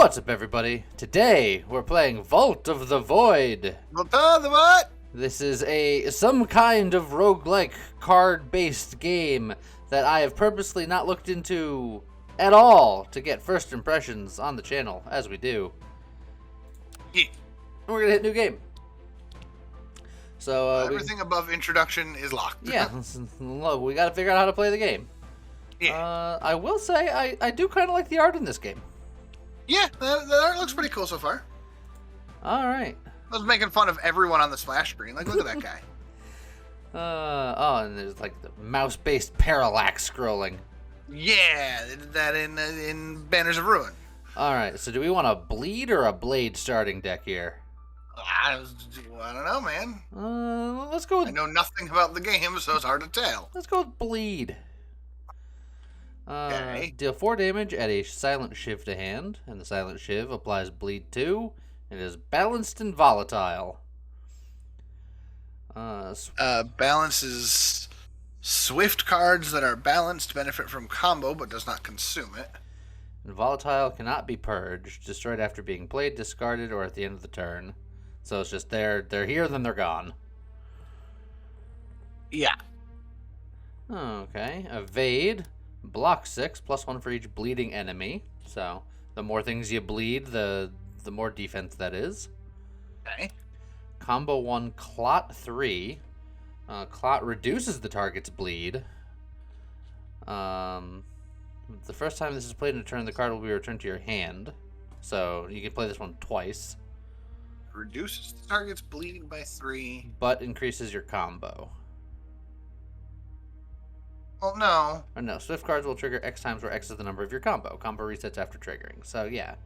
What's up, everybody? Today we're playing Vault of the Void. Vault of the what? This is some kind of roguelike card-based game that I have purposely not looked into at all to get first impressions on the channel, as we do. Yeah. And we're gonna hit new game. So everything above introduction is locked. Yeah, we gotta figure out how to play the game. Yeah. I will say I do kind of like the art in this game. Yeah, the art looks pretty cool so far. All right. I was making fun of everyone on the splash screen. Like, look at that guy. And there's like the mouse-based parallax scrolling. Yeah, they did that in Banners of Ruin. All right, so do we want a bleed or a blade starting deck here? I don't know, man. Let's go with... I know nothing about the game, so it's hard to tell. Let's go with bleed. Okay. Deal 4 damage, add a silent Shiv to hand, and the silent Shiv applies bleed 2. It is balanced and volatile. Balance is swift cards that are balanced benefit from combo but does not consume it. And volatile cannot be purged, destroyed after being played, discarded, or at the end of the turn. So it's just they're here, then they're gone. Yeah. Okay. Evade. Block 6, +1 for each bleeding enemy. So the more things you bleed, the more defense that is. Okay. Combo 1, Clot 3. Clot reduces the target's bleed. The first time this is played in a turn, the card will be returned to your hand. So you can play this one twice. Reduces the target's bleeding by 3. But increases your combo. Well, no. Or no, Swift cards will trigger X times where X is the number of your combo. Combo resets after triggering. So yeah.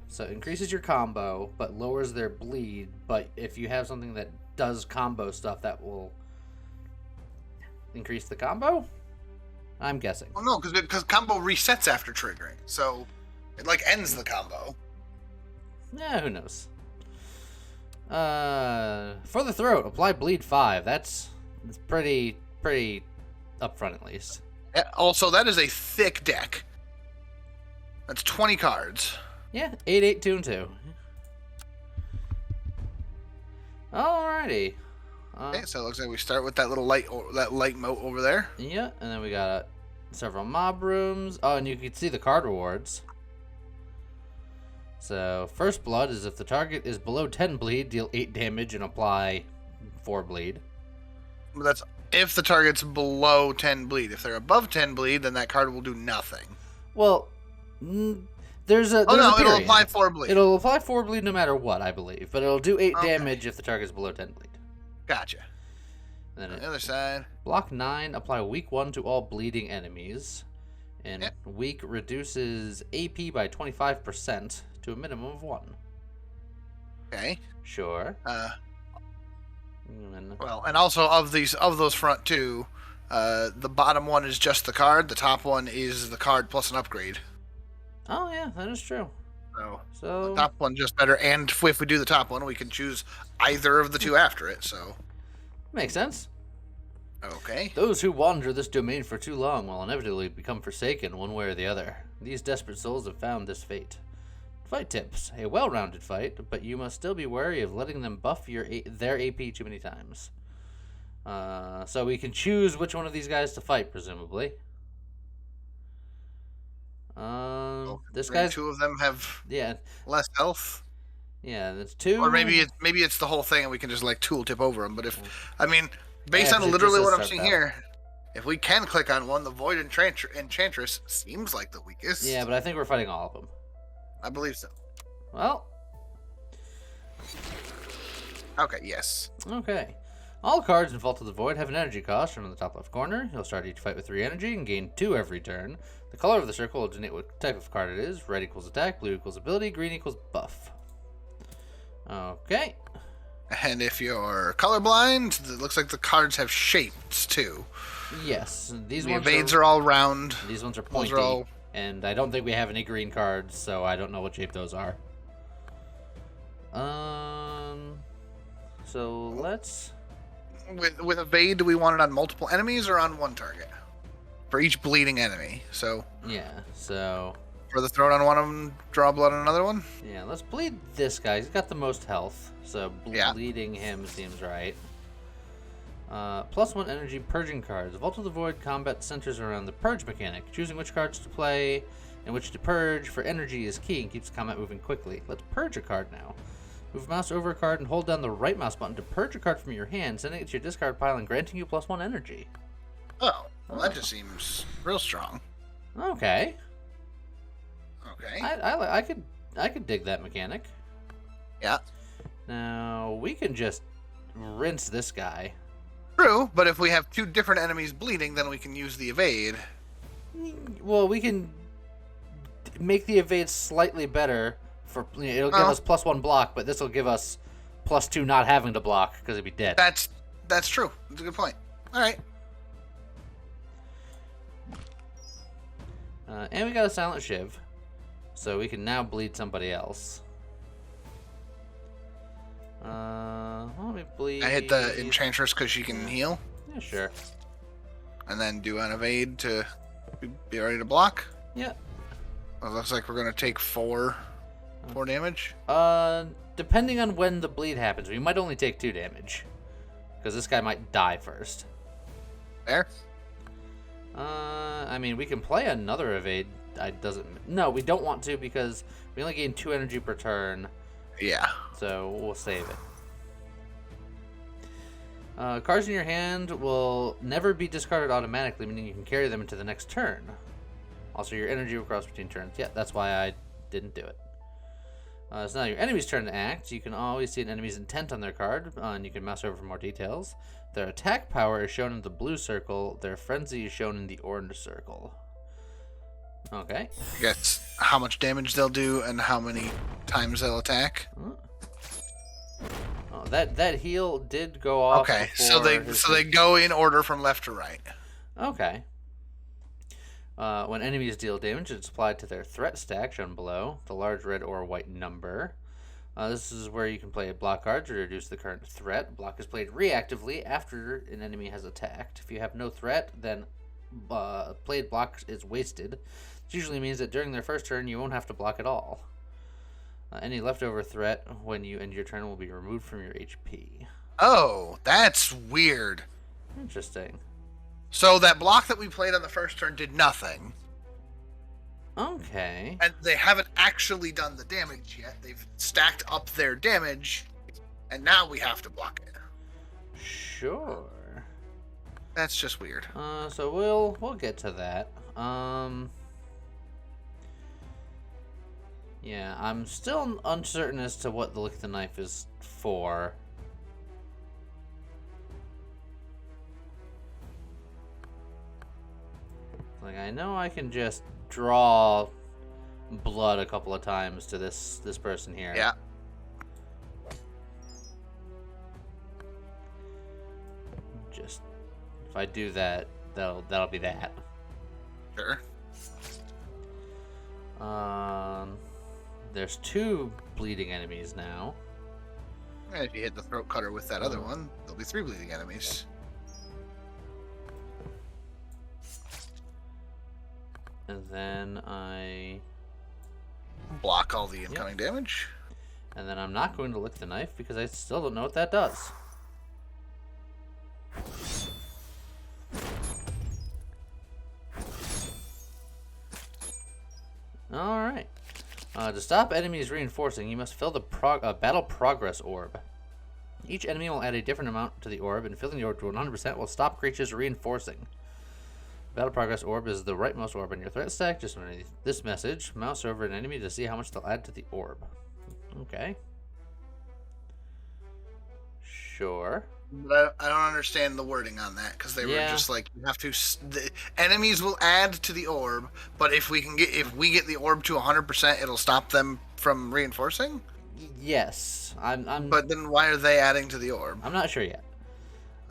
So it increases your combo, but lowers their bleed. But if you have something that does combo stuff, that will increase the combo? I'm guessing. Well, no, because combo resets after triggering. So it, like, ends the combo. Yeah, who knows? For the throat, apply bleed 5. That's pretty upfront at least. Also, that is a thick deck. That's 20 cards. Yeah, 8, 8, 2, and 2. Alrighty. Okay, so it looks like we start with that little light moat over there. Yeah, and then we got several mob rooms. Oh, and you can see the card rewards. So, first blood is if the target is below 10 bleed, deal 8 damage and apply 4 bleed. That's if the target's below 10 bleed. If they're above 10 bleed, then that card will do nothing. Well, there's a it'll apply 4 bleed. It'll apply 4 bleed no matter what, I believe. But it'll do 8 damage if the target's below 10 bleed. Gotcha. And then on the other side. Block 9, apply weak 1 to all bleeding enemies. And weak reduces AP by 25% to a minimum of 1. Okay. Sure. Well, and also of those front two, the bottom one is just the card. The top one is the card plus an upgrade. Oh yeah, that is true. So the top one just better, and if we do the top one, we can choose either of the two after it. So makes sense. Okay. Those who wander this domain for too long will inevitably become forsaken one way or the other. These desperate souls have found this fate. Fight tips. A well-rounded fight, but you must still be wary of letting them buff their AP too many times. So we can choose which one of these guys to fight, presumably. This guy's... Two of them have less health. Yeah, that's 2. Or maybe it's the whole thing, and we can just like tooltip over them. But based on literally what I'm seeing here, if we can click on one, the Void Enchantress seems like the weakest. Yeah, but I think we're fighting all of them. I believe so. Well. Okay, yes. Okay. All cards in Vault of the Void have an energy cost from the top left corner. You'll start each fight with 3 energy and gain 2 every turn. The color of the circle will denote what type of card it is. Red equals attack, blue equals ability, green equals buff. Okay. And if you're colorblind, it looks like the cards have shapes too. Yes. The evades are all round. These ones are pointy. And I don't think we have any green cards, so I don't know what shape those are. So let's... With evade, do we want it on multiple enemies or on one target? For each bleeding enemy, so... Yeah, so... for the throat on one of them, draw blood on another one. Yeah, let's bleed this guy. He's got the most health, so bleeding him seems right. +1 energy purging cards. Vault of the Void combat centers around the purge mechanic. Choosing which cards to play and which to purge for energy is key and keeps combat moving quickly. Let's purge a card now. Move mouse over a card and hold down the right mouse button to purge a card from your hand, sending it to your discard pile and granting you +1 energy. Oh, well, that just seems real strong. Okay. Okay. I could dig that mechanic. Yeah. Now we can just rinse this guy. True, but if we have two different enemies bleeding, then we can use the evade. Well, we can make the evade slightly better. It'll give us +1 block, but this will give us +2 not having to block because it'd be dead. That's true. That's a good point. All right. And we got a silent Shiv, so we can now bleed somebody else. Let me bleed. I hit the Enchantress because she can heal. Yeah, sure. And then do an evade to be ready to block. Yeah. Well, it looks like we're gonna take 4 damage. Depending on when the bleed happens, we might only take 2 damage, because this guy might die first. There. I mean, we can play another evade. No, we don't want to because we only gain 2 energy per turn. Yeah. So we'll save it. Cards in your hand will never be discarded automatically, meaning you can carry them into the next turn. Also, your energy will cross between turns. Yeah, that's why I didn't do it. It's now your enemy's turn to act. You can always see an enemy's intent on their card, and you can mouse over for more details. Their attack power is shown in the blue circle. Their frenzy is shown in the orange circle. Okay. I guess how much damage they'll do and how many times they'll attack. Oh, that heal did go off. Okay, so they go in order from left to right. Okay. When enemies deal damage, it's applied to their threat stack, shown below, the large red or white number. This is where you can play block cards to reduce the current threat. Block is played reactively after an enemy has attacked. If you have no threat, then played block is wasted. This usually means that during their first turn, you won't have to block at all. Any leftover threat when you end your turn will be removed from your HP. Oh, that's weird. Interesting. So that block that we played on the first turn did nothing. Okay. And they haven't actually done the damage yet. They've stacked up their damage, and now we have to block it. Sure. That's just weird. So we'll get to that. Yeah, I'm still uncertain as to what the Lick the Knife is for. Like, I know I can just draw blood a couple of times to this person here. Yeah. Just if I do that, that'll be that. Sure. There's 2 bleeding enemies now. And if you hit the throat cutter with that other one, there'll be 3 bleeding enemies. And then I block all the incoming damage. And then I'm not going to lick the knife because I still don't know what that does. Alright. To stop enemies reinforcing, you must fill the battle progress orb. Each enemy will add a different amount to the orb, and filling the orb to 100% will stop creatures reinforcing. Battle progress orb is the rightmost orb in your threat stack. Just underneath this message, mouse over an enemy to see how much they'll add to the orb. Okay. Sure. But I don't understand the wording on that because they were just like, you have to. The enemies will add to the orb, but if we get the orb to 100%, it'll stop them from reinforcing. Yes, I'm. But then why are they adding to the orb? I'm not sure yet.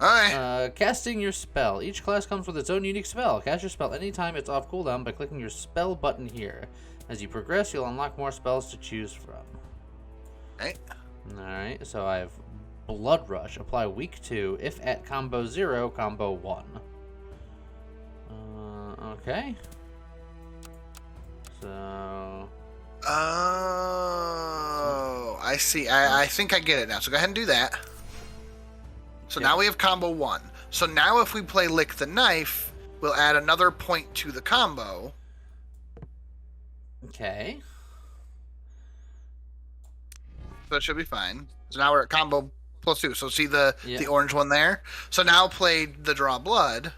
Alright. Casting your spell. Each class comes with its own unique spell. Cast your spell anytime it's off cooldown by clicking your spell button here. As you progress, you'll unlock more spells to choose from. Okay. Alright, so I have Blood Rush. Apply week 2. If at combo 0, combo 1. Okay. So. Oh, I see. I think I get it now. So go ahead and do that. So now we have combo 1. So now if we play Lick the Knife, we'll add another point to the combo. Okay. So it should be fine. So now we're at combo +2. So see the orange one there? So now play the Draw Blood.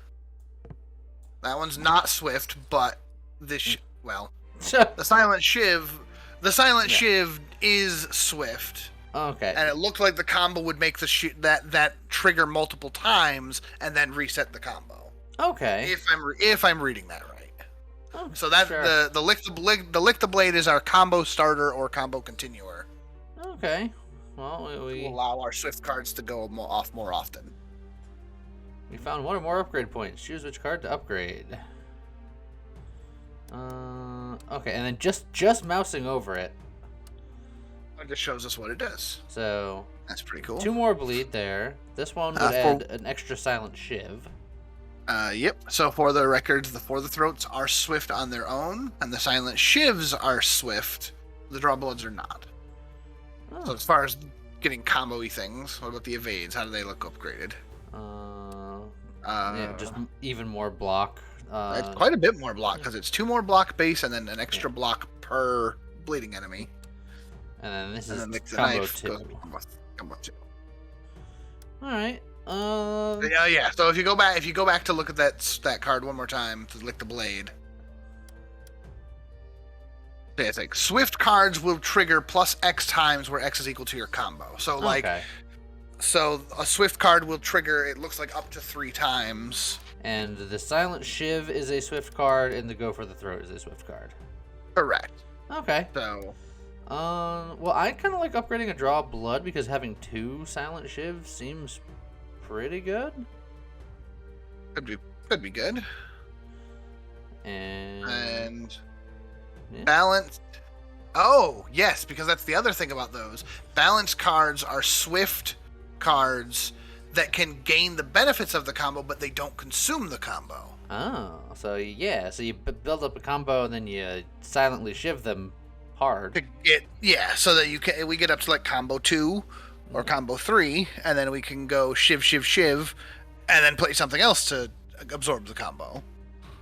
That one's not swift, but this... well, the Silent Shiv... The Silent Shiv is swift. Okay. And it looked like the combo would make the that trigger multiple times and then reset the combo. Okay. If I'm reading that right. Oh, so that the lick the blade is our combo starter or combo continuer. Okay. Well, we will allow our swift cards to go off more often. We found one or more upgrade points. Choose which card to upgrade. Okay, and then just mousing over it. It just shows us what it does. So that's pretty cool. 2 more bleed there. This one would add an extra Silent Shiv. Yep. So for the records, the For the Throats are swift on their own, and the Silent Shivs are swift. The Draw Bloods are not. Oh. So as far as getting combo-y things, what about the evades? How do they look upgraded? Yeah, just even more block. It's quite a bit more block because it's 2 more block base and then an extra block per bleeding enemy. And then this is combo 2. Combo 2. All right. Yeah. So if you go back to look at that card one more time to lick the blade. Yeah, it's like swift cards will trigger plus X times where X is equal to your combo. So so a swift card will trigger. It looks like up to 3 times. And the Silent Shiv is a swift card, and the Go for the Throat is a swift card. Correct. Okay. So. Well, I kind of like upgrading a Draw Blood because having 2 Silent Shivs seems pretty good. Could be good. And balanced. Oh yes, because that's the other thing about those. Balanced cards are swift cards that can gain the benefits of the combo, but they don't consume the combo. Oh, so yeah, so you build up a combo and then you silently shiv them hard. So that we get up to like combo 2 or combo 3, and then we can go shiv, and then play something else to absorb the combo.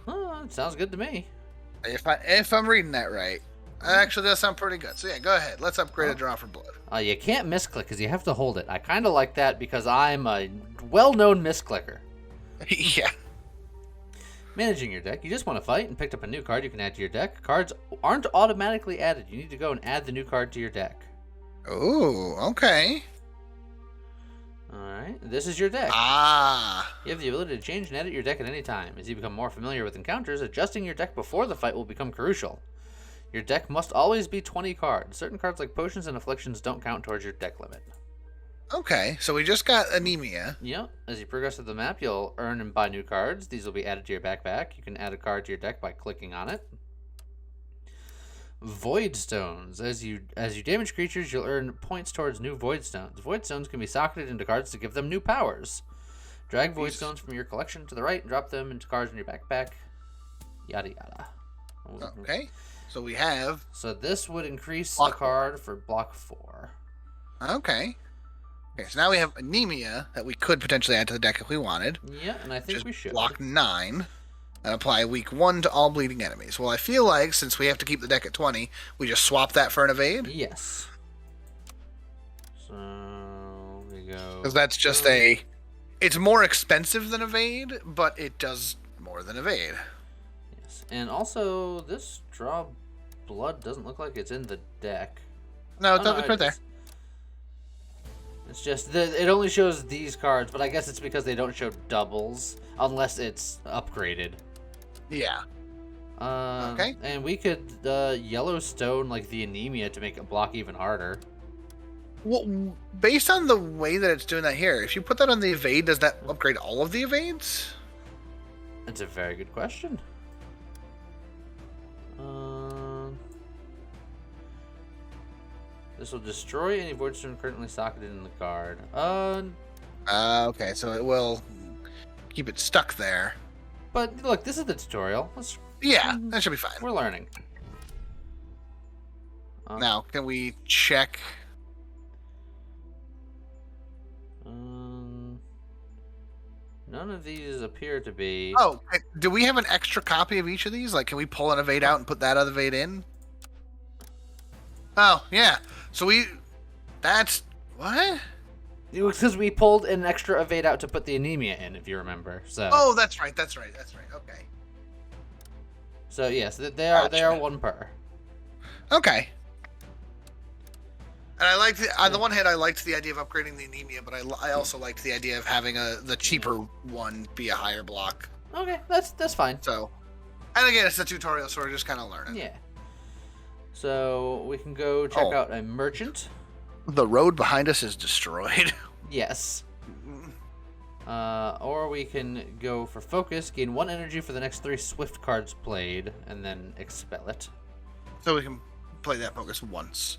Oh, it sounds good to me. If I'm reading that right. Actually, that sounds pretty good. So yeah, go ahead. Let's upgrade a Draw for Blood. You can't misclick because you have to hold it. I kind of like that because I'm a well-known misclicker. Yeah. Managing your deck. You just want to fight and picked up a new card you can add to your deck. Cards aren't automatically added. You need to go and add the new card to your deck. Oh, okay. Alright, this is your deck. You have the ability to change and edit your deck at any time. As you become more familiar with encounters, adjusting your deck before the fight will become crucial. Your deck must always be 20 cards. Certain cards like potions and afflictions don't count towards your deck limit. Okay, so we just got anemia. Yep. As you progress through the map, you'll earn and buy new cards. These will be added to your backpack. You can add a card to your deck by clicking on it. Void Stones. As you damage creatures, you'll earn points towards new Void Stones. Void Stones can be socketed into cards to give them new powers. Drag Void Stones from your collection to the right and drop them into cards in your backpack. Yada yada. Okay. So we have... So this would increase the card for block 4. Okay. Okay, so now we have anemia that we could potentially add to the deck if we wanted. Yeah, and I think we should. Block 9. And apply weak 1 to all bleeding enemies. Well, I feel like, since we have to keep the deck at 20, we just swap that for an evade? Yes. So, we go... Because that's just It's more expensive than evade, but it does more than evade. Yes, and also, this Draw Blood doesn't look like it's in the deck. No, it's right there. It's just, it only shows these cards, but I guess it's because they don't show doubles, unless it's upgraded. Yeah. Okay. And we could Yellowstone like the anemia to make it block even harder. Well, based on the way that it's doing that here, if you put that on the evade, does that upgrade all of the evades? That's a very good question. This will destroy any Void Stone currently socketed in the card. Okay, so it will keep it stuck there. But look, this is the tutorial. Yeah, that should be fine. We're learning. Now, can we check? None of these appear to be. Oh, do we have an extra copy of each of these? Like, can we pull an evade out and put that other evade in? Oh, yeah. So that's what? It was because we pulled an extra evade out to put the anemia in, if you remember. So. Oh, that's right. Okay. So yes, they are one per. Okay. And I liked on the one hand, I liked the idea of upgrading the anemia, but I also liked the idea of having the cheaper one be a higher block. Okay, that's fine. So, and again, it's a tutorial, so we're just kind of learning. Yeah. So we can go check out a merchant. The road behind us is destroyed. Yes. Or we can go for focus, gain 1 energy for the next 3 swift cards played, and then expel it. So we can play that focus once.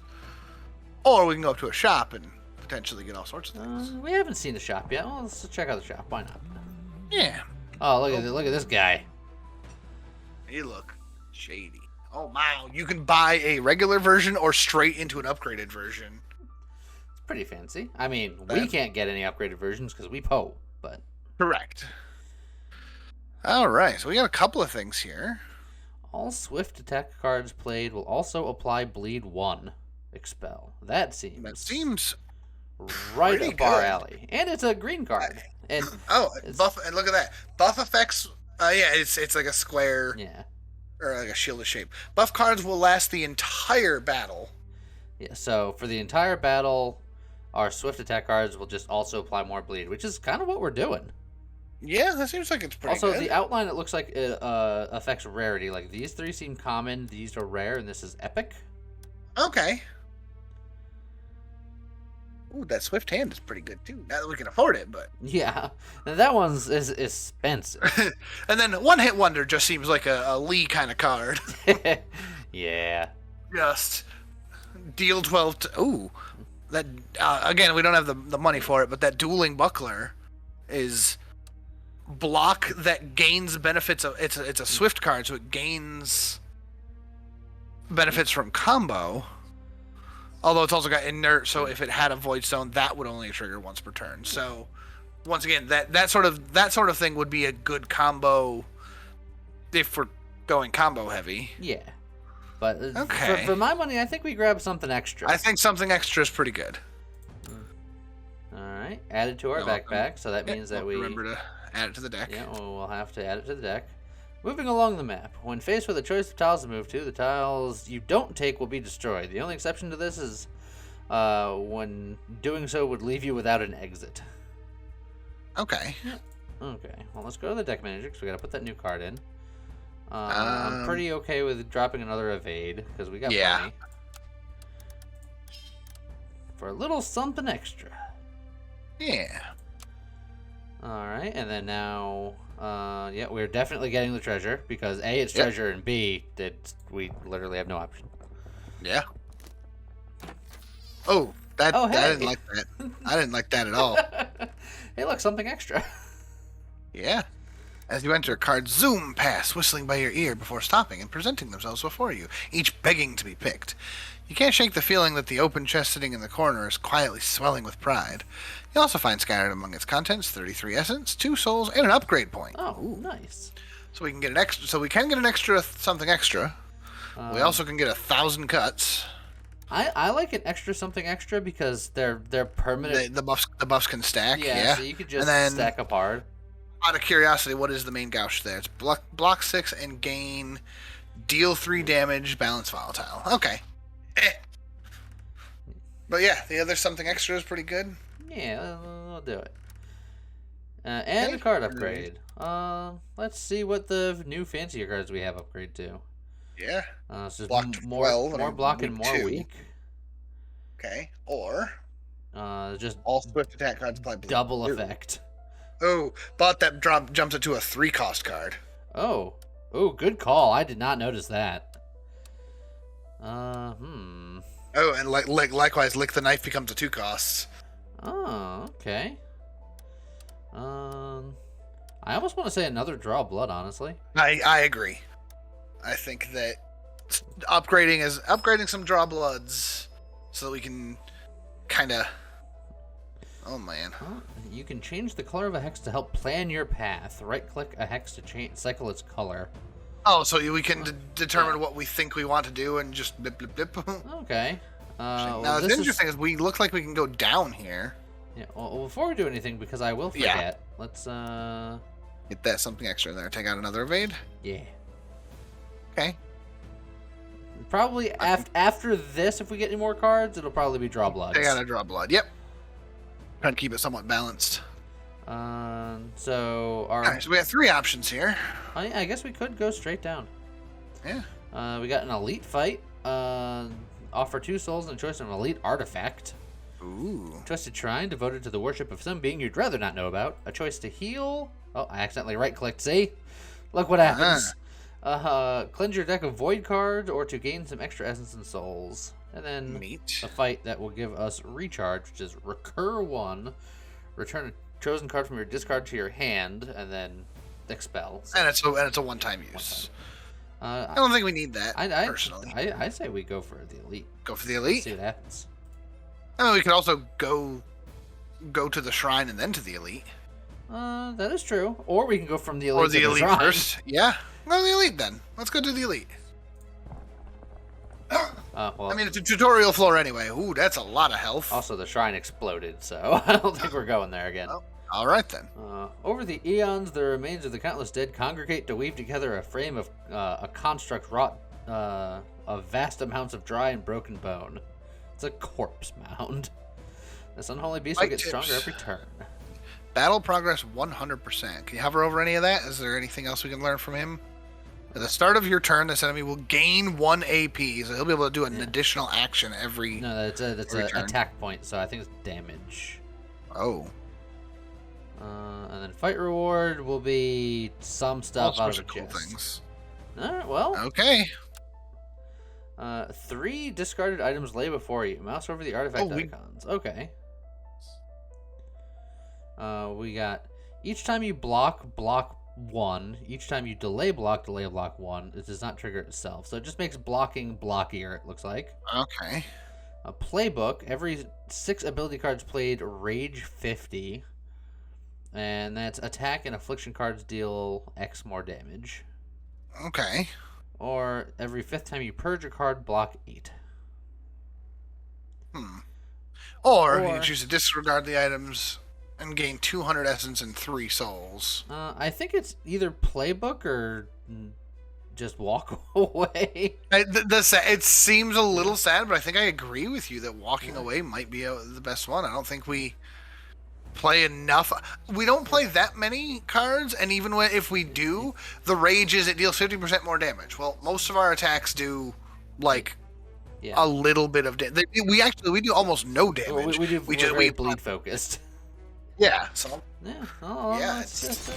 Or we can go up to a shop and potentially get all sorts of things. We haven't seen the shop yet. Well, let's check out the shop. Why not? Yeah. Oh, look at this guy. You look shady. Oh, wow. You can buy a regular version or straight into an upgraded version. It's pretty fancy. I mean, we can't get any upgraded versions because we PO, but... Correct. All right. So we got a couple of things here. All swift attack cards played will also apply bleed 1. Expel. That seems right up our alley, and it's a green card. And buff. And look at that buff effects. Yeah, it's like a square. Yeah, or like a shielded shape. Buff cards will last the entire battle. Yeah. So for the entire battle, our swift attack cards will just also apply more bleed, which is kind of what we're doing. Yeah, that seems like it's pretty. Also, good. the outline, it looks like it affects rarity. Like these 3 seem common, these are rare, and this is epic. Okay. Ooh, that swift hand is pretty good too. Now that we can afford it, but yeah, and that one's is expensive. And then one hit wonder just seems like a Lee kind of card. Yeah. Just deal 12. Ooh, that again we don't have the money for it, but that dueling buckler is block that gains benefits of. It's a swift card, so it gains benefits from combo. Although it's also got inert, so if it had a void stone, that would only trigger once per turn. So, once again, that sort of thing would be a good combo if we're going combo heavy. Yeah, but okay. For my money, I think we grab something extra. I think something extra is pretty good. All right, add it to our backpack, so that means that we remember to add it to the deck. Yeah, we'll have to add it to the deck. Moving along the map, when faced with a choice of tiles to move to, the tiles you don't take will be destroyed. The only exception to this is when doing so would leave you without an exit. Okay. Yep. Okay, well, let's go to the deck manager because we got to put that new card in. I'm pretty okay with dropping another evade because we got money. For a little something extra. Yeah. All right, and then now... yeah, we're definitely getting the treasure because A, it's treasure, and B, we literally have no option. Yeah. Oh, hey. I didn't like that. I didn't like that at all. Hey, look, something extra. Yeah. As you enter, cards zoom past, whistling by your ear before stopping and presenting themselves before you, each begging to be picked. You can't shake the feeling that the open chest sitting in the corner is quietly swelling with pride. You'll also find scattered among its contents 33 essence, 2 souls, and an upgrade point. Oh, ooh, nice. So we can get an extra. So we can get an extra something extra. We also can get 1,000 cuts. I like an extra something extra because they're permanent. The buffs can stack. Yeah, so you could just stack up hard. Out of curiosity, what is the main gouge there? It's block 6 and gain, deal 3 damage, balance volatile. Okay. But yeah, the other something extra is pretty good. Yeah, we'll do it. And a card upgrade. Let's see what the new fancier cards we have upgrade to. Yeah. It's just block 12, more block and more 2. weak. Okay. Or just all swift attack cards apply double effect. Oh, but that jumps it to a 3-cost card. Oh, good call. I did not notice that. Oh, and likewise, lick the knife becomes a 2 costs. Oh, okay. I almost want to say another draw blood, honestly. I agree. I think that upgrading some draw bloods so that we can kind of. Oh man. Well, you can change the color of a hex to help plan your path. Right-click a hex to cycle its color. Oh, so we can determine what we think we want to do and just blip blip blip. Okay. Now the interesting is we look like we can go down here. Yeah. Well, before we do anything, because I will forget, let's get that something extra in there. Take out another evade. Yeah. Okay. Probably after this, if we get any more cards, it'll probably be draw blood. Take out a draw blood. Yep. Trying to keep it somewhat balanced. So we have 3 options here. I guess we could go straight down. Yeah. We got an elite fight. Offer 2 souls and a choice of an elite artifact. Ooh. Twisted Shrine, devoted to the worship of some being you'd rather not know about. A choice to heal. Oh, I accidentally right-clicked. See? Look what happens. Cleanse your deck of void cards or to gain some extra essence and souls. And then a fight that will give us recharge, which is recur 1. Return a chosen card from your discard to your hand, and then expel. So, and it's a one-time use. I don't think we need that, personally. I say we go for the elite. Go for the elite? See what happens. I mean, we could also go to the shrine and then to the elite. That is true. Or we can go from the elite to the elite shrine. First. Yeah. Go to the elite then. Let's go to the elite. Well, I mean, it's a tutorial floor anyway. Ooh, that's a lot of health. Also, the shrine exploded, so I don't think we're going there again. Oh, all right, then. Over the eons, the remains of the countless dead congregate to weave together a frame of a construct wrought of vast amounts of dry and broken bone. It's a corpse mound. This unholy beast will get stronger every turn. Battle progress 100%. Can you hover over any of that? Is there anything else we can learn from him? At the start of your turn, this enemy will gain 1 AP, so he'll be able to do an additional action every. No, that's an attack point, so I think it's damage. Oh. And then fight reward will be some stuff out of the cool things. All right, well. Okay. 3 discarded items lay before you. Mouse over the artifact icons. Okay. We got each time you block 1. Each time you delay block 1. It does not trigger itself. So it just makes blocking blockier, it looks like. Okay. A playbook. Every 6 ability cards played rage 50. And that's attack and affliction cards deal X more damage. Okay. Or every 5th time you purge a card, block 8. Or you choose to disregard the items and gain 200 essence and 3 souls. I think it's either playbook or just walk away. It seems a little sad, but I think I agree with you that walking away might be the best one. I don't think we play enough. We don't play that many cards, and even if we do, the rage is it deals 50% more damage. Well, most of our attacks do like a little bit of damage. We do almost no damage. We bleed focused. Yeah. So. Yeah. It's just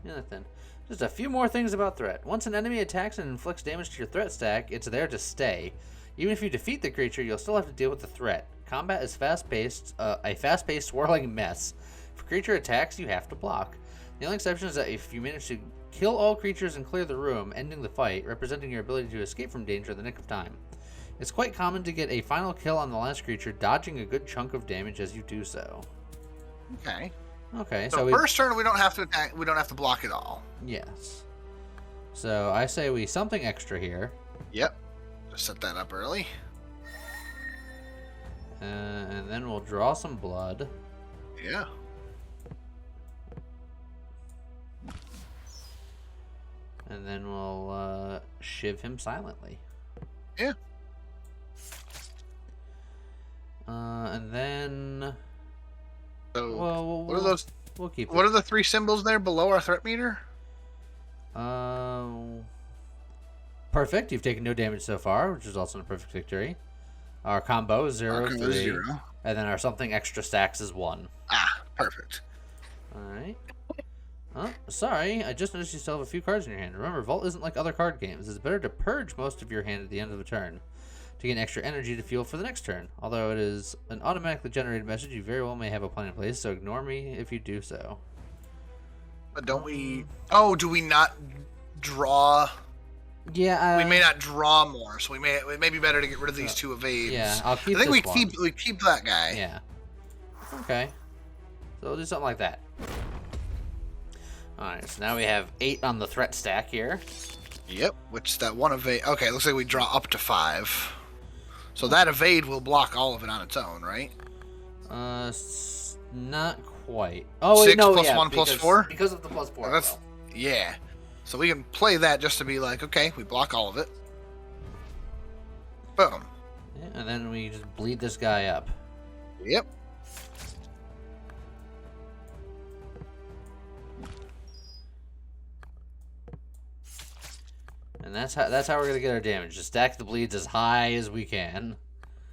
nothing. Just a few more things about threat. Once an enemy attacks and inflicts damage to your threat stack, it's there to stay. Even if you defeat the creature, you'll still have to deal with the threat. Combat is fast-paced, a fast-paced, swirling mess. If a creature attacks, you have to block. The only exception is that if you manage to kill all creatures and clear the room, ending the fight, representing your ability to escape from danger in the nick of time. It's quite common to get a final kill on the last creature, dodging a good chunk of damage as you do so. Okay. Okay, so first turn we don't have to attack. We don't have to block at all. Yes. So I say we something extra here. Yep. Just set that up early. And then we'll draw some blood. Yeah. And then we'll shiv him silently. Yeah. And then. So, well, what are those? We'll keep. What are the 3 symbols there below our threat meter? Perfect. You've taken no damage so far, which is also a perfect victory. Our combo is 0, 3. 0. And then our something extra stacks is 1. Ah, perfect. Alright. Oh, sorry. I just noticed you still have a few cards in your hand. Remember, Vault isn't like other card games. It's better to purge most of your hand at the end of a turn to gain extra energy to fuel for the next turn. Although it is an automatically generated message, you very well may have a plan in place, so ignore me if you do so. But don't we... Oh, do we not draw Yeah. We may not draw more, so it may be better to get rid of these two evades. Yeah, I'll keep. I think this we keep that guy. Yeah. Okay. So we'll do something like that. All right. So now we have 8 on the threat stack here. Yep. Which that one evade. Okay, looks like we draw up to 5. So that evade will block all of it on its own, right? Not quite. Oh wait, 6 no, plus yeah, 1 plus 4? Because of the plus 4. That's yeah. So we can play that just to be like, okay, we block all of it. Boom. Yeah, and then we just bleed this guy up. Yep. And that's how we're gonna get our damage. Just stack the bleeds as high as we can.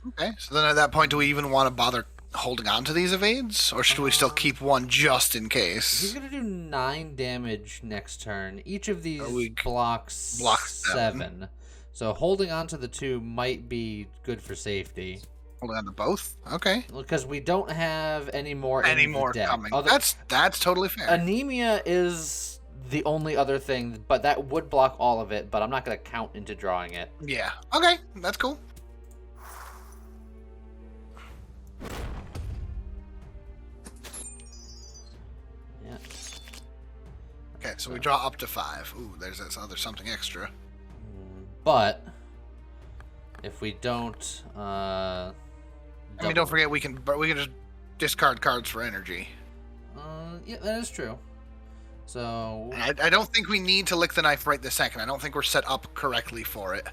Okay. So then at that point, do we even want to bother holding on to these evades, or should we still keep one just in case? He's gonna do 9 damage next turn. Each of these blocks 7. So holding on to the 2 might be good for safety. Holding on to both? Okay. Because we don't have any more coming. That's totally fair. Anemia is the only other thing, but that would block all of it, but I'm not going to count into drawing it. Yeah. Okay, that's cool. Yeah. Okay, so we draw up to 5. Ooh, there's something extra. But if we don't, I mean, don't forget we can just discard cards for energy. Yeah, that is true. So I don't think we need to lick the knife right this second. I don't think we're set up correctly for it.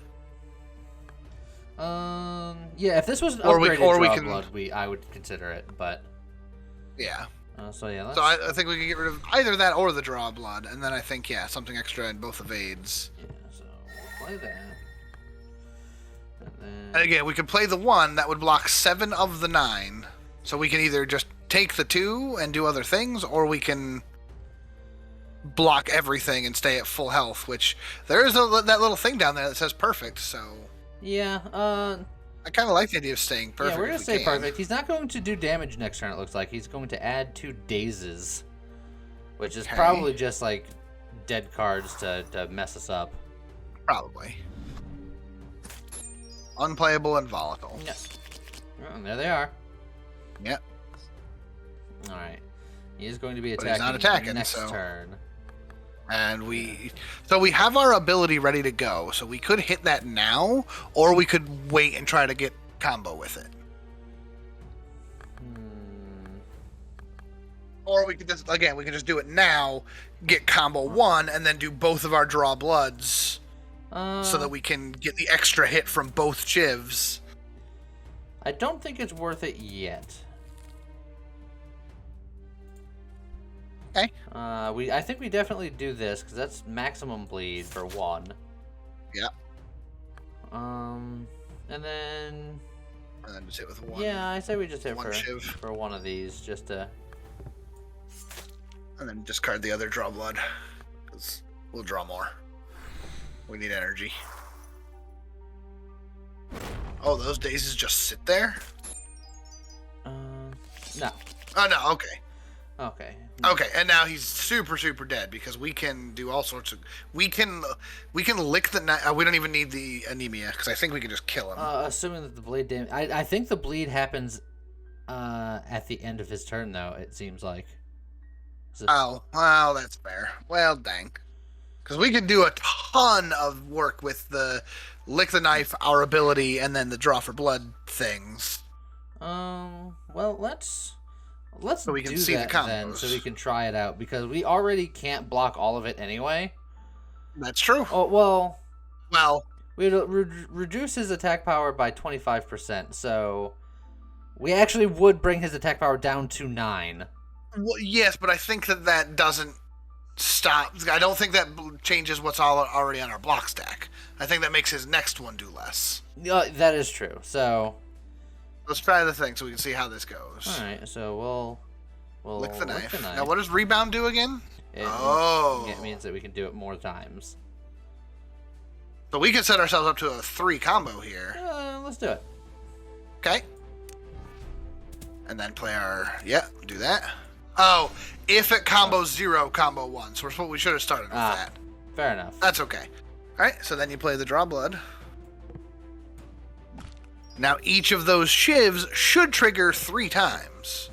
Yeah, if this was an upgraded draw blood, I would consider it, but yeah. So yeah. So I think we can get rid of either that or the draw blood, and then I think something extra in both evades. Yeah, so we'll play that. And again, we could play the 1 that would block 7 of the 9. So we can either just take the 2 and do other things, or we can block everything and stay at full health, which there is that little thing down there that says perfect, so... Yeah, I kind of like the idea of staying perfect. Yeah, we're going to stay perfect. He's not going to do damage next turn, it looks like. He's going to add 2 dazes, which is probably just, like, dead cards to mess us up. Probably. Unplayable and volatile. Yep. And there they are. Yep. Alright. He is going to be attacking next turn. And we have our ability ready to go, so we could hit that now, or we could wait and try to get combo with it. Or we could just do it now, get combo 1, and then do both of our draw bloods, so that we can get the extra hit from both Shivs. I don't think it's worth it yet. Okay. I think we definitely do this because that's maximum bleed for 1. Yeah. And then just hit with 1. Yeah, I say we just hit Shiv. for 1 of these just to. And then discard the other draw blood, because we'll draw more. We need energy. Oh, those dazes just sit there? No. Oh no. Okay. Okay. Okay, and now he's super dead because we can do all sorts of. We can lick the knife. We don't even need the anemia because I think we can just kill him. Assuming that the bleed damage. I think the bleed happens at the end of his turn, though. It seems like. Oh, well, that's fair. Well, dang. Because we can do a ton of work with the lick the knife, our ability, and then the draw for blood things. Well, let's so we can do see that the combos. then, so we can try it out because we already can't block all of it anyway. That's true. Oh well. Well, we reduce his attack power by 25%, so we actually would bring his attack power down to 9. Well, yes, but I think that doesn't stop. I don't think that changes what's already on our block stack. I think that makes his next one do less. That is true. So let's try the thing so we can see how this goes. All right, so we'll lick the knife. Now, what does rebound do again? It means that we can do it more times. So we can set ourselves up to a 3 combo here. Let's do it. Okay. And then play our... Yeah, do that. Oh, if it combos 0, combo 1. So we should have started with that. Fair enough. That's okay. Alright, so then you play the draw blood. Now each of those shivs should trigger 3 times.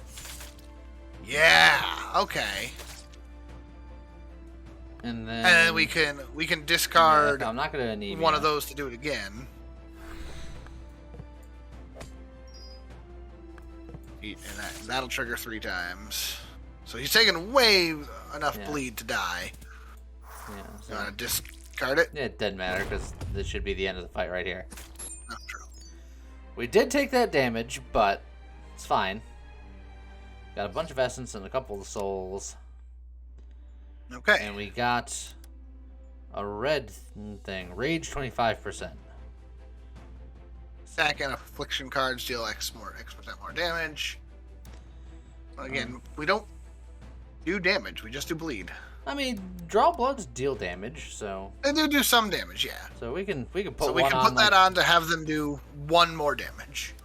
Yeah, okay. And then we can discard I'm not gonna anemia. one of those to do it again. And that'll trigger 3 times. So he's taking way enough bleed to die. Yeah. So You want to discard it? it doesn't matter because this should be the end of the fight right here. Oh, true. We did take that damage, but it's fine. Got a bunch of essence and a couple of souls. Okay. And we got a red thing. Rage 25%. Sack and affliction cards deal X% more damage. Again, we don't do damage. We just do bleed. I mean, draw bloods deal damage, so They do some damage, yeah. so we can put So we one can on, put that on to have them do 1 more damage.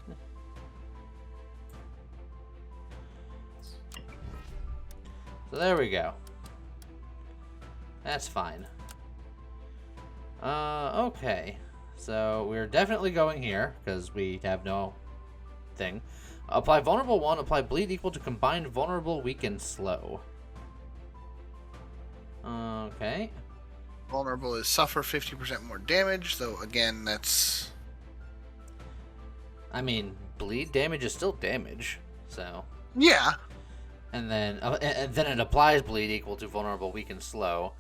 So there we go. That's fine. Okay. So we're definitely going here because we have no thing. Apply vulnerable 1. Apply bleed equal to combined vulnerable, weaken, slow. Okay. Vulnerable is suffer 50% more damage, so again, that's... I mean, bleed damage is still damage, so. Yeah. And then it applies bleed equal to vulnerable, weaken, slow.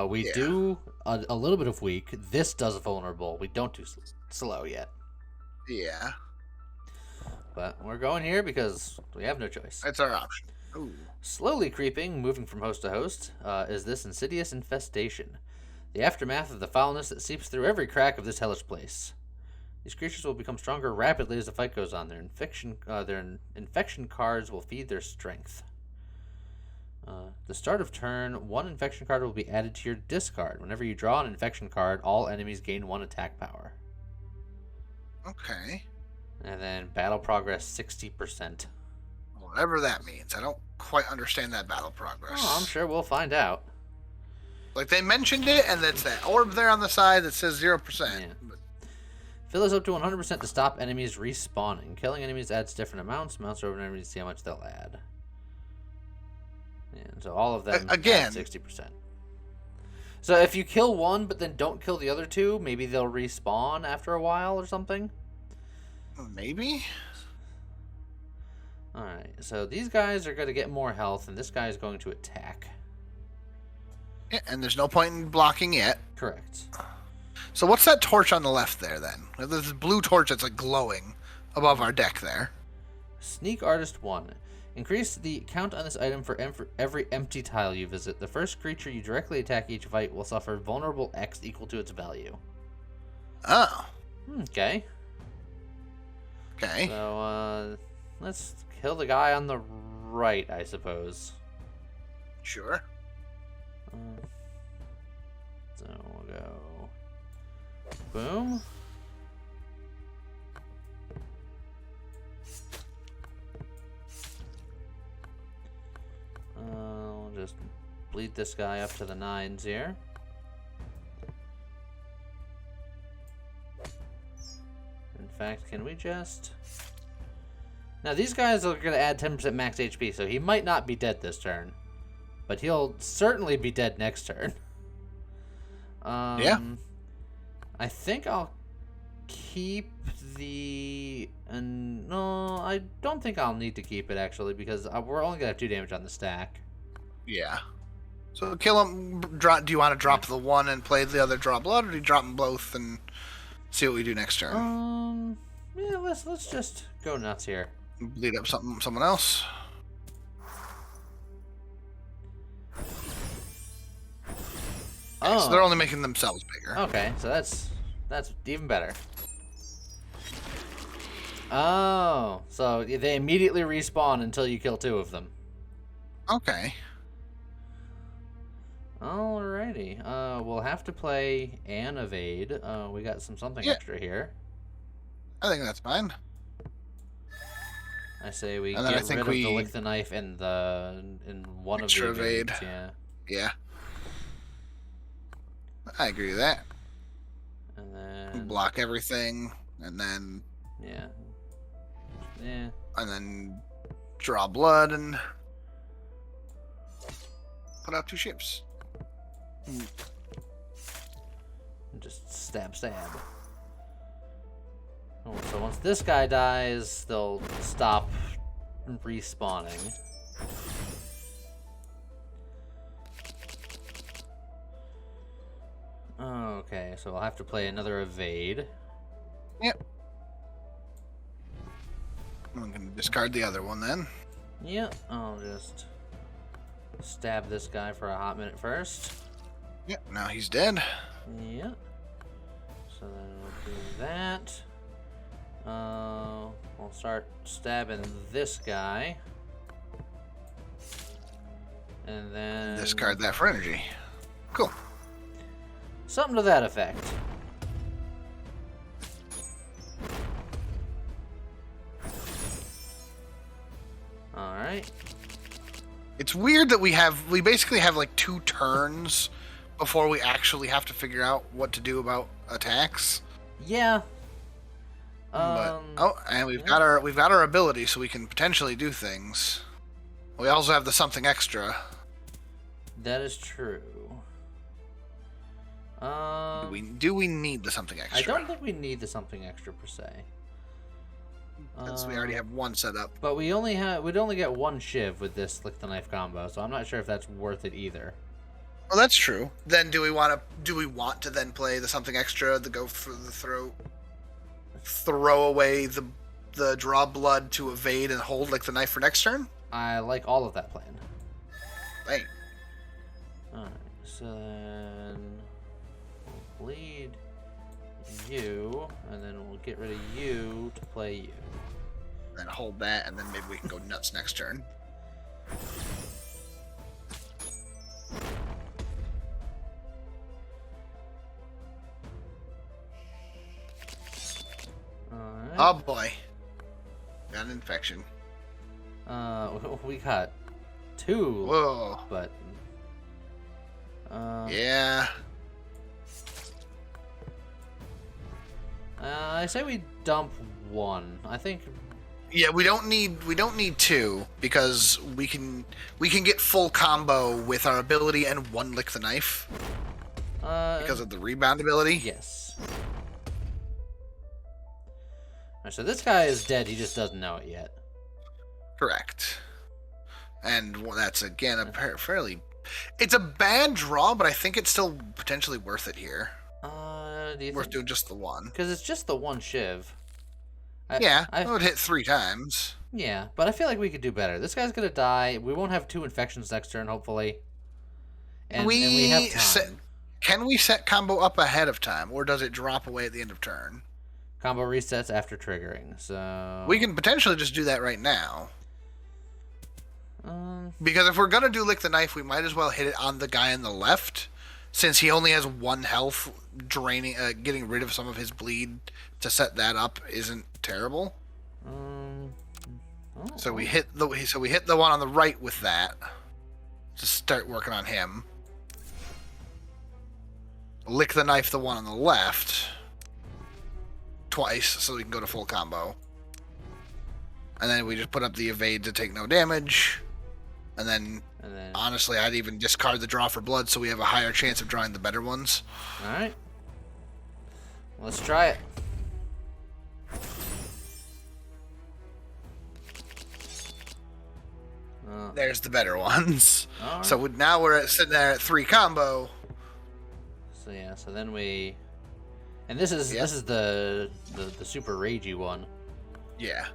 We do a little bit of weak. This does vulnerable. We don't do slow yet. Yeah. But we're going here because we have no choice. That's our option. Ooh. Slowly creeping, moving from host to host, is this insidious infestation. The aftermath of the foulness that seeps through every crack of this hellish place. These creatures will become stronger rapidly as the fight goes on. Their infection cards will feed their strength. The start of turn, 1 infection card will be added to your discard. Whenever you draw an infection card, all enemies gain 1 attack power. Okay. And then battle progress 60%. Whatever that means. I don't quite understand that battle progress. Oh, I'm sure we'll find out. Like, they mentioned it, and it's that orb there on the side that says 0%. Yeah. Fill is up to 100% to stop enemies respawning. Killing enemies adds different amounts. Mounts over enemies to see how much they'll add. And so all of them again, add 60%. So if you kill one but then don't kill the other 2, maybe they'll respawn after a while or something? Maybe? Alright, so these guys are going to get more health, and this guy is going to attack. Yeah, and there's no point in blocking yet. Correct. So what's that torch on the left there, then? There's this blue torch that's, like, glowing above our deck there. Sneak Artist 1. Increase the count on this item for every empty tile you visit. The first creature you directly attack each fight will suffer vulnerable X equal to its value. Oh. Okay. Okay. So, let's kill the guy on the right, I suppose. Sure. So we'll go boom. We'll just bleed this guy up to the 9s here. In fact, can we just... Now, these guys are going to add 10% max HP, so he might not be dead this turn. But he'll certainly be dead next turn. Yeah. I think I'll keep the... no, I don't think I'll need to keep it, actually, because we're only going to have 2 damage on the stack. Yeah. So kill him. Do you want to drop the 1 and play the other draw blood, or do you drop them both and see what we do next turn? Yeah, let's just go nuts here. Bleed up someone else. Oh, So they're only making themselves bigger. okay, so that's even better. Oh, so they immediately respawn until you kill 2 of them. Okay. Alrighty. We'll have to play and evade. We got something extra here. I think that's fine. I say we And then get I think rid of we the lick the knife and one of the extra evade. evades, yeah. Yeah. I agree with that. block everything, and then yeah. and then draw blood and put out 2 ships. Just stab. Oh, so once this guy dies, they'll stop respawning. Okay, so I'll have to play another evade. Yep. I'm gonna discard the other one then. Yep, I'll just stab this guy for a hot minute first. Yep, now he's dead. Yep. So then we'll do that. We'll start stabbing this guy. And then... discard that for energy. Cool. Something to that effect. Alright. It's weird that we basically have like 2 turns before we actually have to figure out what to do about attacks. Yeah. And we've got our ability, so we can potentially do things. We also have the something extra. That is true. Do we need the something extra? I don't think we need the something extra per se. Since we already have 1 set up. But we'd only get 1 Shiv with this Lick the Knife combo, so I'm not sure if that's worth it either. Well, that's true. Then do we want to then play the something extra to go for the throw away the draw blood to evade and hold Lick the Knife for next turn? I like all of that plan. Right. Alright, so then we'll bleed you, and then we'll get rid of you to play you. Then hold that, and then maybe we can go nuts next turn. Alright. Oh boy. Got an infection. We got 2. Whoa. But yeah. I say we dump 1. I think. Yeah, we don't need 2 because we can get full combo with our ability and 1 Lick the Knife. Because of the rebound ability. Yes. Alright, so this guy is dead. He just doesn't know it yet. Correct. And that's again a fairly. It's a bad draw, but I think it's still potentially worth it here. Do you Worth think? doing just the 1. Because it's just the 1 Shiv. I would hit 3 times. Yeah, but I feel like we could do better. This guy's gonna die. We won't have 2 infections next turn, hopefully. And we have time. Can we set combo up ahead of time, or does it drop away at the end of turn? Combo resets after triggering, so... We can potentially just do that right now. Because if we're going to do Lick the Knife, we might as well hit it on the guy on the left, since he only has 1 health, getting rid of some of his bleed to set that up isn't terrible. So we hit the one on the right with that. Just start working on him. Lick the Knife the one on the left twice so we can go to full combo. And then we just put up the evade to take no damage. And then honestly, I'd even discard the draw for blood so we have a higher chance of drawing the better ones. Alright. Let's try it. There's the better ones. Right. So now we're sitting there at 3 combo. So yeah, so then we... And this is the super ragey one. Yeah.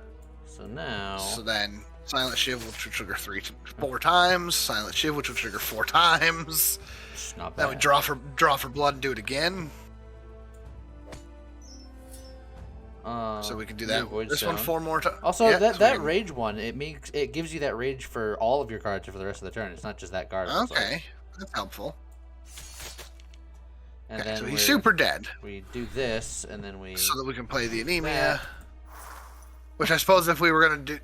So now... So then Silent Shiv will trigger 4 times. Silent Shiv, which will trigger 4 times. Not bad. Then we draw for blood and do it again. So we can do that. This one 4 more times. Also, that rage one, it gives you that rage for all of your cards for the rest of the turn. It's not just that card. Okay, that's helpful. And then so he's super dead. We do this, and then we... So that we can play the anemia. Which I suppose if we were going to do...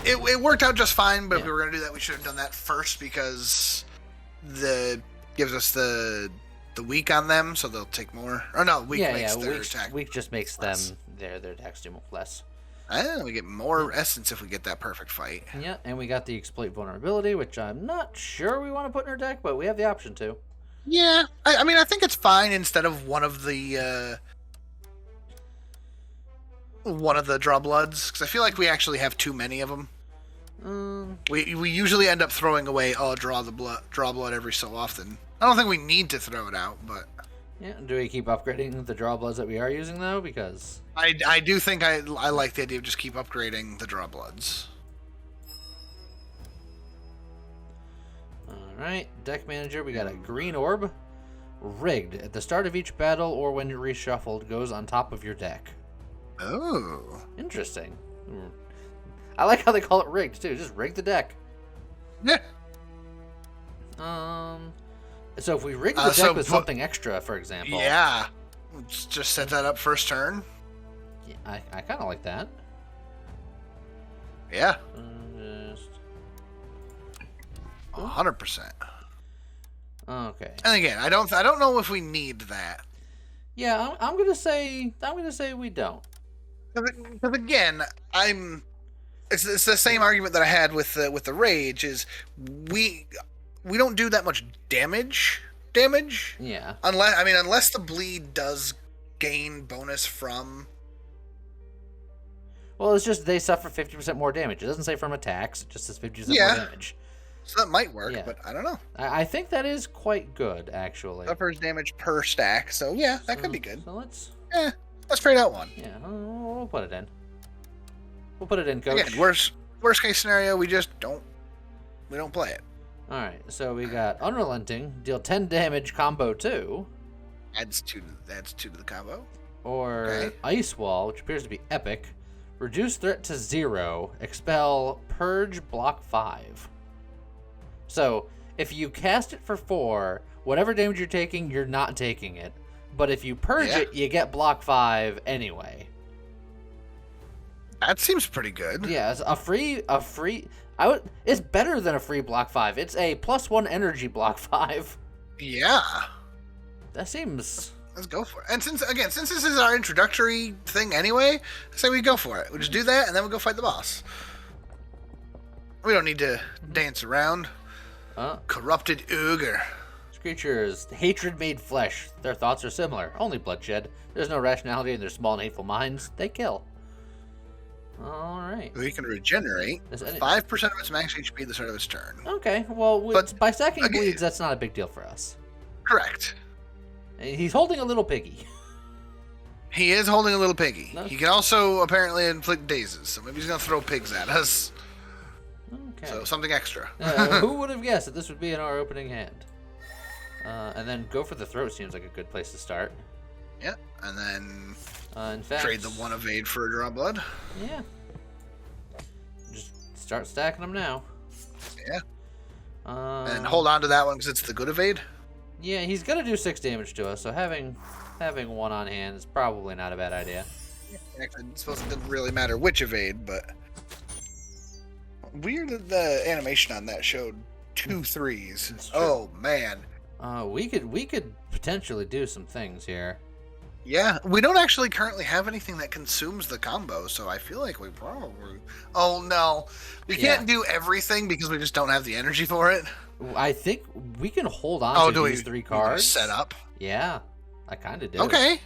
It worked out just fine, but if we were going to do that, we should have done that first, because gives us the the weak on them, so they'll take more. Or no, weak makes their weak, attack. Weak just makes less. them their attacks do less. We get more essence if we get that perfect fight. Yeah, and we got the exploit vulnerability, which I'm not sure we want to put in our deck, but we have the option to. Yeah, I mean, I think it's fine instead of one of the draw bloods, because I feel like we actually have too many of them. We usually end up throwing away draw blood every so often. I don't think we need to throw it out, but yeah. Do we keep upgrading the draw bloods that we are using though? Because I do think I like the idea of just keep upgrading the draw bloods. Alright, deck manager, we got a green orb. Rigged. At the start of each battle or when reshuffled, goes on top of your deck. Oh. Interesting. I like how they call it rigged, too. Just rig the deck. Yeah. So if we rig the deck with something extra, for example. Yeah. Let's just set that up first turn. Yeah, I kind of like that. Yeah. Just... 100%. Okay. And again, I don't know if we need that. Yeah, I'm gonna say we don't. Because again, it's the same argument that I had with the rage is we don't do that much damage. Yeah. Unless the bleed does gain bonus from. Well, it's just they suffer 50% more damage. It doesn't say from attacks. It just says 50% more damage. So that might work, but I don't know. I think that is quite good, actually. Suffers damage per stack, so yeah, that could be good. So let's trade out one. Yeah, we'll put it in. We'll put it in, coach. Again, worst case scenario, we don't play it. All right, so we got Unrelenting, deal 10 damage, combo 2. Adds two to the combo. Or Ice Wall, which appears to be epic. Reduce threat to 0. Expel Purge block 5. So if you cast it for 4, whatever damage you're taking, you're not taking it. But if you purge it, you get block 5 anyway. That seems pretty good. Yeah, it's it's better than a free block 5. It's a +1 energy block 5. Yeah. That seems... Let's go for it. And since this is our introductory thing anyway, I say we go for it. We just do that, and then we go fight the boss. We don't need to dance around. Corrupted Ogre. This creature is hatred made flesh. Their thoughts are similar, only bloodshed. There's no rationality in their small and hateful minds. They kill. Alright. We can regenerate 5% of its max HP at the start of its turn. Okay, well, by stacking bleeds, that's not a big deal for us. Correct. He's holding a little piggy. He is holding a little piggy. He can also apparently inflict dazes, so maybe he's going to throw pigs at us. Okay. So something extra. Who would have guessed that this would be in our opening hand? And then go for the throat seems like a good place to start. Yeah, and then in fact, trade the one evade for a draw blood. Yeah. Just start stacking them now. Yeah. And hold on to that one because it's the good evade. Yeah, he's gonna do 6 damage to us, so having one on hand is probably not a bad idea. Yeah, actually, I suppose it didn't really matter which evade, but weird that the animation on that showed 2 3s. Oh man. We could potentially do some things here. Yeah, we don't actually currently have anything that consumes the combo, so I feel like we probably... Oh, no. We can't do everything because we just don't have the energy for it. I think we can hold on to these 3 cards. Set up? Yeah, I kind of do. Okay.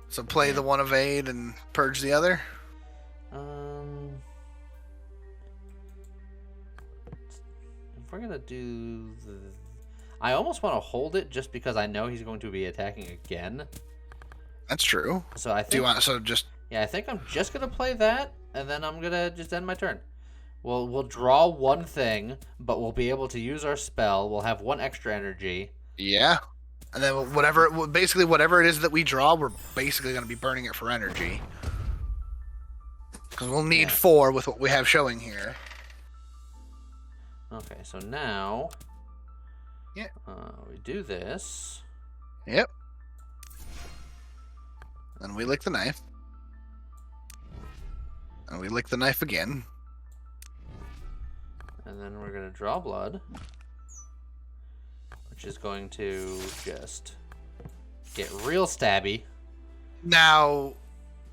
So play the one evade and purge the other? If we're going to do the... I almost want to hold it just because I know he's going to be attacking again. That's true. So I think... Do you want just... Yeah, I think I'm just going to play that, and then I'm going to just end my turn. We'll draw one thing, but we'll be able to use our spell. We'll have 1 extra energy. Yeah. And then whatever it is that we draw, we're basically going to be burning it for energy. Because we'll need 4 with what we have showing here. Okay, so now... Yeah. We do this. Yep. Then we lick the knife. And we lick the knife again. And then we're going to draw blood. which is going to just get real stabby. Now,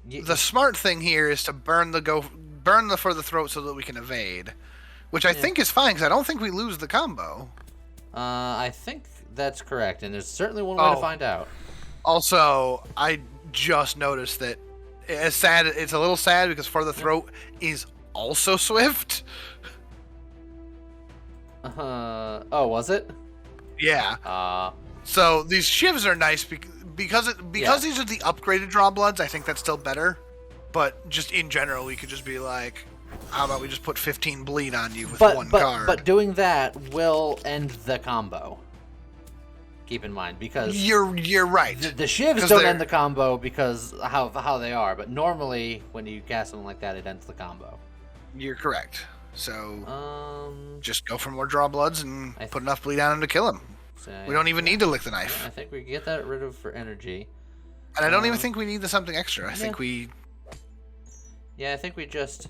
the smart thing here is to burn the for the throat so that we can evade, which I think is fine because I don't think we lose the combo. I think that's correct, and there's certainly one way to find out. Also, I just noticed that it's a little sad because for the throat is also swift. Oh, was it? Yeah. So these shivs are nice because these are the upgraded draw bloods. I think that's still better. But just in general, we could just be like, how about we just put 15 bleed on you with one card? But doing that will end the combo. Keep in mind, because you're right. The shivs don't end the combo because how they are, but normally when you cast something like that, it ends the combo. You're correct. So just go for more draw bloods and put enough bleed on him to kill him. So we don't even need to lick the knife. I think we get that rid of for energy. And I don't even think we need the something extra. I think we... Yeah, I think we just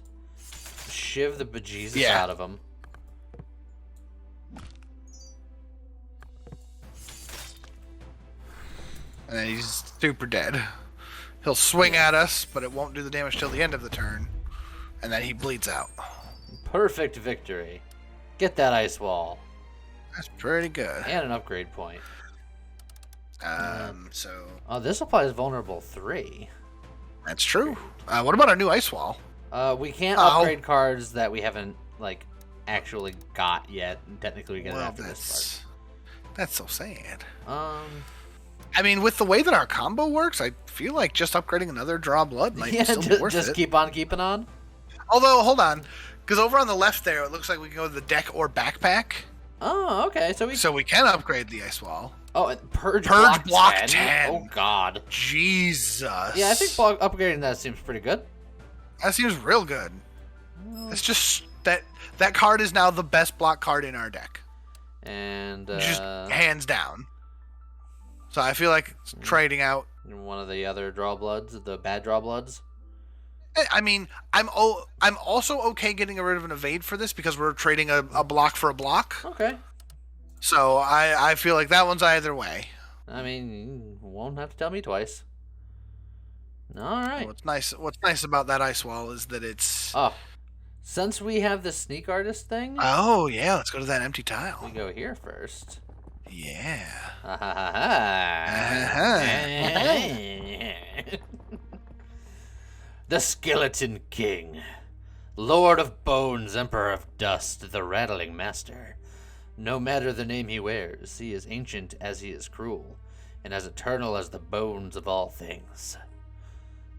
shiv the bejesus out of him. And then he's super dead. He'll swing at us, but it won't do the damage till the end of the turn. And then he bleeds out. Perfect victory. Get that ice wall. That's pretty good. And an upgrade point. So... Oh, this applies vulnerable 3. That's true. What about our new ice wall? We can't upgrade cards that we haven't, like, actually got yet. And technically we get it after this part. That's so sad. I mean, with the way that our combo works, I feel like just upgrading another draw blood might still be worth it. Just keep on keeping on? Although, hold on. Because over on the left there, it looks like we can go to the deck or backpack. Oh, okay. So we can upgrade the ice wall. Oh, Purge block 10. Oh, God. Jesus. Yeah, I think upgrading that seems pretty good. That seems real good. It's just that card is now the best block card in our deck. And just hands down. So I feel like trading out one of the other draw bloods, the bad draw bloods. I mean, I'm also okay getting rid of an evade for this because we're trading a block for a block. Okay. So I feel like that one's either way. I mean, you won't have to tell me twice. All right. What's nice about that ice wall is that it's... Oh, since we have the sneak artist thing... Oh, yeah, let's go to that empty tile. We go here first. Yeah. The Skeleton King. Lord of Bones, Emperor of Dust, the Rattling Master. No matter the name he wears, he is ancient as he is cruel, and as eternal as the bones of all things.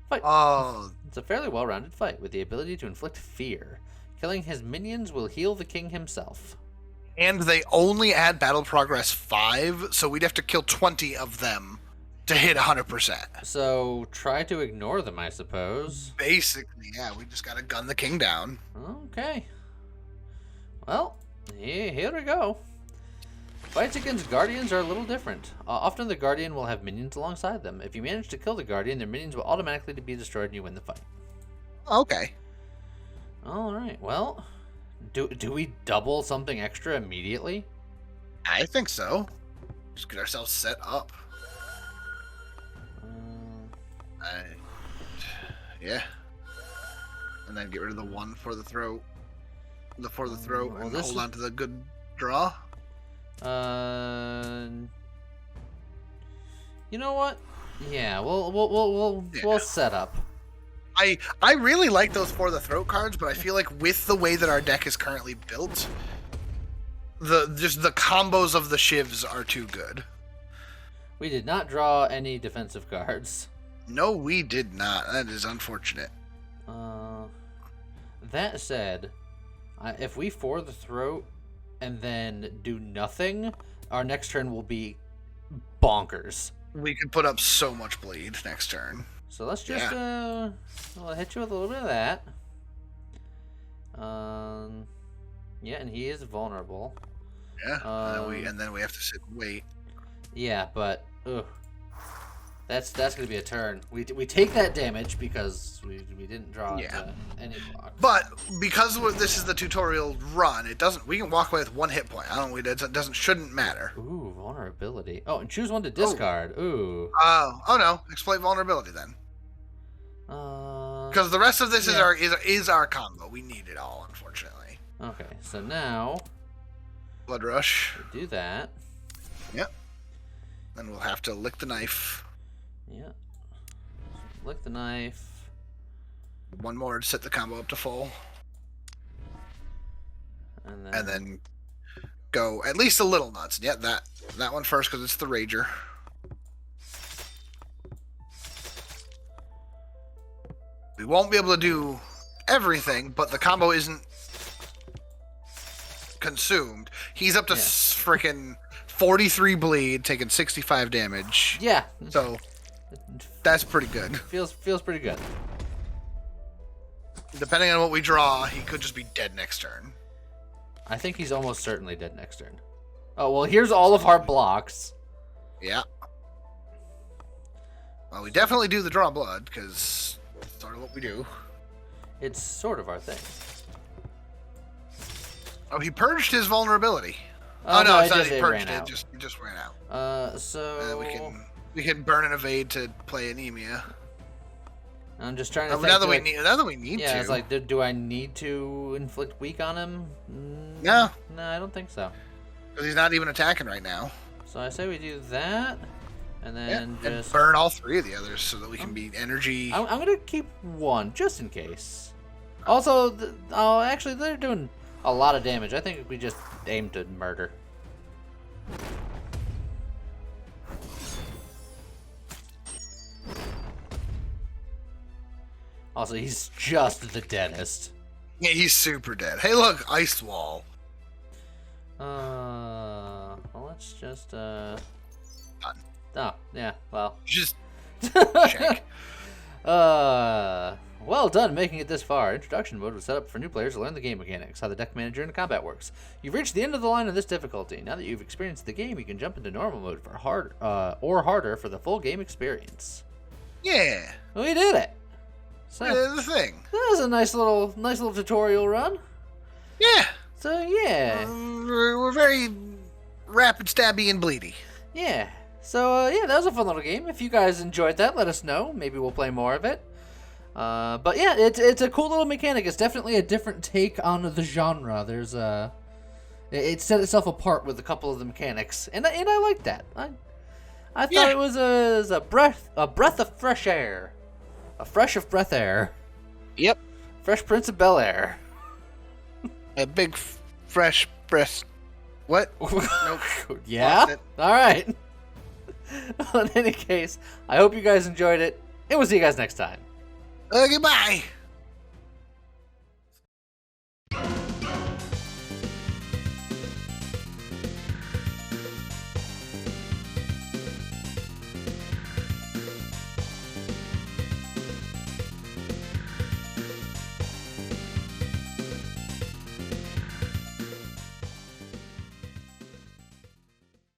Fight. Oh. It's a fairly well-rounded fight, with the ability to inflict fear. Killing his minions will heal the king himself. And they only add battle progress 5, so we'd have to kill 20 of them to hit 100%. So try to ignore them, I suppose. Basically, yeah, we just gotta gun the king down. Okay. Well, here we go. Fights against guardians are a little different. Often the guardian will have minions alongside them. If you manage to kill the guardian, their minions will automatically be destroyed and you win the fight. Okay. Alright, well, do we double something extra immediately? I think so. Just get ourselves set up. Yeah. And then get rid of the one for the throat. And hold on to the good draw. You know what? Yeah, we'll set up. I really like those for the throat cards, but I feel like with the way that our deck is currently built, the combos of the shivs are too good. We did not draw any defensive cards. No, we did not. That is unfortunate. That said, if we for the throat and then do nothing, our next turn will be bonkers. We could put up so much bleed next turn. So let's just I'll hit you with a little bit of that. Yeah, and he is vulnerable. Yeah, and then we have to sit and wait. Yeah, but That's going to be a turn. We take that damage because we didn't draw any block. But because this is the tutorial run, we can walk away with 1 hit point. Shouldn't matter. Ooh, vulnerability. Oh, and choose one to discard. Ooh. Oh no, exploit vulnerability then. Because the rest of this is our combo. We need it all, unfortunately. Okay, so now Blood Rush. We do that. Yep. Then we'll have to lick the knife. Yeah. Lick the knife. 1 more to set the combo up to full. And then go at least a little nuts. Yeah, that one first because it's the Rager. We won't be able to do everything, but the combo isn't consumed. He's up to freaking 43 bleed, taking 65 damage. Yeah. So that's pretty good. Feels pretty good. Depending on what we draw, he could just be dead next turn. I think he's almost certainly dead next turn. Oh, well, here's all of our blocks. Yeah. Well, we definitely do the draw blood, because it's sort of what we do. It's sort of our thing. Oh, he purged his vulnerability. Oh no, it's not he purged it. It just ran out. So we can burn and evade to play anemia. I'm just trying to think. Now that we need to. Yeah, it's like, do I need to inflict weak on him? No. No, I don't think so. Because he's not even attacking right now. So I say we do that, and then just and burn all 3 of the others so that we can be energy. I'm gonna keep 1 just in case. Also, actually, they're doing a lot of damage. I think we just aim to murder. Also, he's just the deadest. Yeah, he's super dead. Hey, look, ice wall. Well, let's just Done. Oh, yeah. Well. Just check. Well done making it this far. Introduction mode was set up for new players to learn the game mechanics, how the deck manager and combat works. You've reached the end of the line of this difficulty. Now that you've experienced the game, you can jump into normal mode for harder for the full game experience. Yeah. We did it. So we did the thing. That was a nice little tutorial run. Yeah. So yeah. We're very rapid, stabby, and bleedy. Yeah. So yeah, that was a fun little game. If you guys enjoyed that, let us know. Maybe we'll play more of it. But yeah, it's a cool little mechanic. It's definitely a different take on the genre. There's it set itself apart with a couple of the mechanics, and I like that. I thought it was a breath of fresh air, a fresh of breath air. Yep. Fresh Prince of Bel-Air. A big fresh breath. What? Nope. Yeah. All right. Well, in any case, I hope you guys enjoyed it, and we'll see you guys next time. Goodbye.